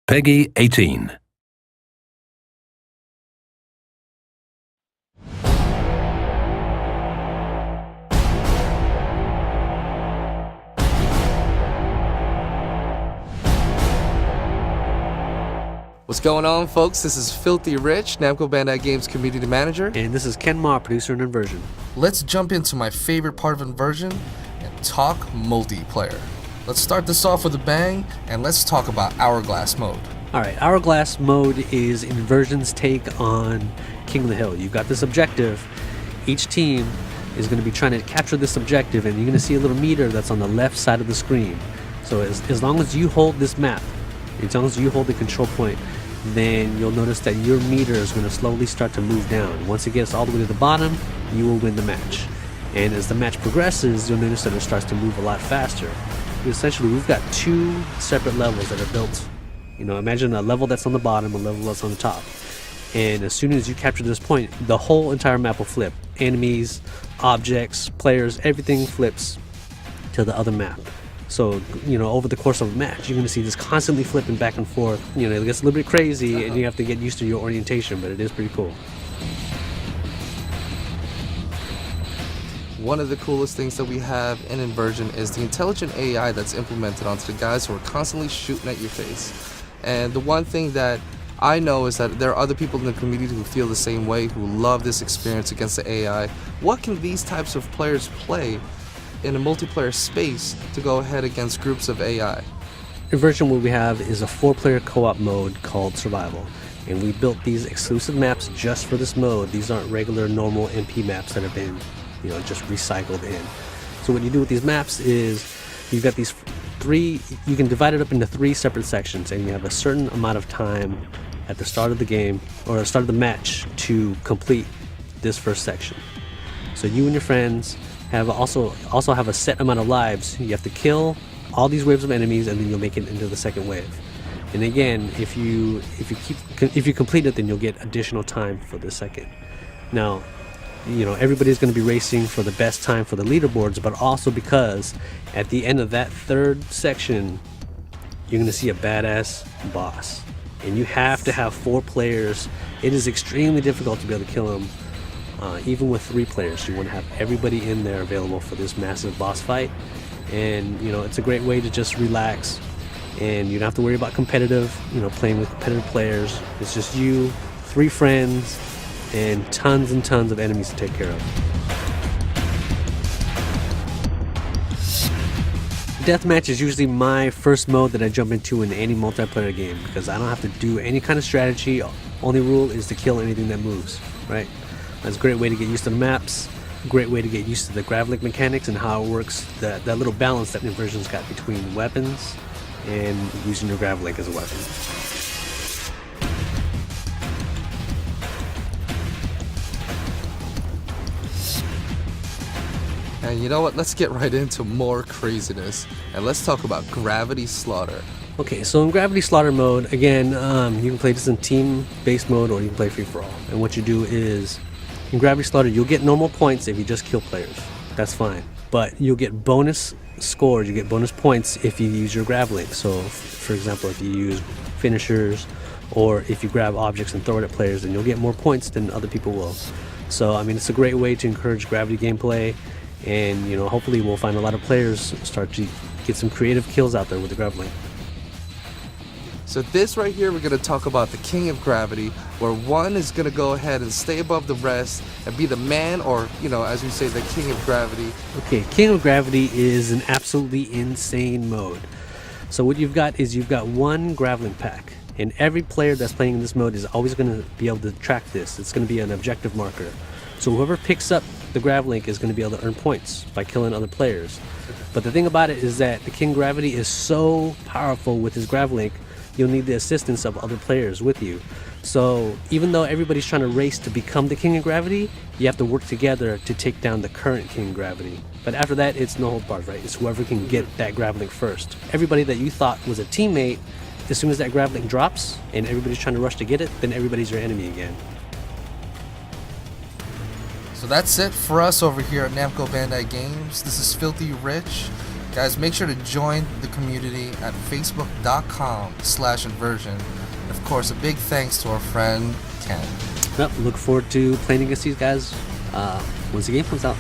Peggy 18. What's going on, folks? This is Filthy Rich, Namco Bandai Games Community Manager. And this is Ken Ma, producer in Inversion. Let's jump into my favorite part of Inversion and talk multiplayer. Let's start this off with a bang, and let's talk about Hourglass mode. Alright, Hourglass mode is Inversion's take on King of the Hill. You've got this objective. Each team is going to be trying to capture this objective, and you're going to see a little meter that's on the left side of the screen. So as long as you hold this map, as long as you hold the control point, then you'll notice that your meter is going to slowly start to move down. Once it gets all the way to the bottom, you will win the match. And as the match progresses, you'll notice that it starts to move a lot faster. Essentially, we've got two separate levels that are built. Imagine a level that's on the bottom, a level that's on the top. And as soon as you capture this point, the whole entire map will flip. Enemies, objects, players, everything flips to the other map. So, over the course of a match, you're going to see this constantly flipping back and forth. It gets a little bit crazy, and you have to get used to your orientation, but it is pretty cool. One of the coolest things that we have in Inversion is the intelligent AI that's implemented onto the guys who are constantly shooting at your face. And the one thing that I know is that there are other people in the community who feel the same way, who love this experience against the AI. What can these types of players play in a multiplayer space to go ahead against groups of AI? Inversion, what we have is a 4-player co-op mode called Survival, and we built these exclusive maps just for this mode. These aren't regular normal MP maps that have been just recycled in. So what you do with these maps is you've got these you can divide it up into 3 separate sections, and you have a certain amount of time at the start of the game or the start of the match to complete this first section. So you and your friends have also have a set amount of lives. You have to kill all these waves of enemies, and then you'll make it into the second wave. And again, if you complete it, then you'll get additional time for the second. Now, everybody's going to be racing for the best time for the leaderboards, but also because at the end of that third section, you're going to see a badass boss, and you have to have 4 players. It is extremely difficult to be able to kill him. Even with 3 players, you want to have everybody in there available for this massive boss fight. And it's a great way to just relax, and you don't have to worry about playing with competitive players. It's just you, 3 friends, and tons of enemies to take care of. Deathmatch is usually my first mode that I jump into in any multiplayer game, because I don't have to do any kind of strategy. Only rule is to kill anything that moves, right? That's a great way to get used to the maps, a great way to get used to the grav-link mechanics and how it works, that little balance that Inversion's got between weapons and using your grav-link as a weapon. And you know what? Let's get right into more craziness, and let's talk about Gravity Slaughter. Okay, so in Gravity Slaughter mode, again, you can play this in team-based mode, or you can play free-for-all. And what you do is, in Gravity Slaughter, you'll get normal points if you just kill players. That's fine. But you'll get bonus scores, you get bonus points if you use your grav link. So, for example, if you use finishers, or if you grab objects and throw it at players, then you'll get more points than other people will. So, it's a great way to encourage gravity gameplay, and, hopefully we'll find a lot of players start to get some creative kills out there with the grav link. So this right here, we're going to talk about the King of Gravity, where one is going to go ahead and stay above the rest and be the man, or, as we say, the King of Gravity. Okay, King of Gravity is an absolutely insane mode. So what you've got is you've got one grav-link pack, and every player that's playing in this mode is always going to be able to track this. It's going to be an objective marker. So whoever picks up the grav-link is going to be able to earn points by killing other players. But the thing about it is that the King of Gravity is so powerful with his grav-link, you'll need the assistance of other players with you. So even though everybody's trying to race to become the King of Gravity, you have to work together to take down the current King of Gravity. But after that, it's no hold barred, right? It's whoever can get that grav-link first. Everybody that you thought was a teammate, as soon as that grav-link drops and everybody's trying to rush to get it, then everybody's your enemy again. So that's it for us over here at Namco Bandai Games. This is Filthy Rich, Guys, make sure to join the community at facebook.com/inversion. And of course, a big thanks to our friend Ken. Yep, look forward to playing against these guys once the game comes out.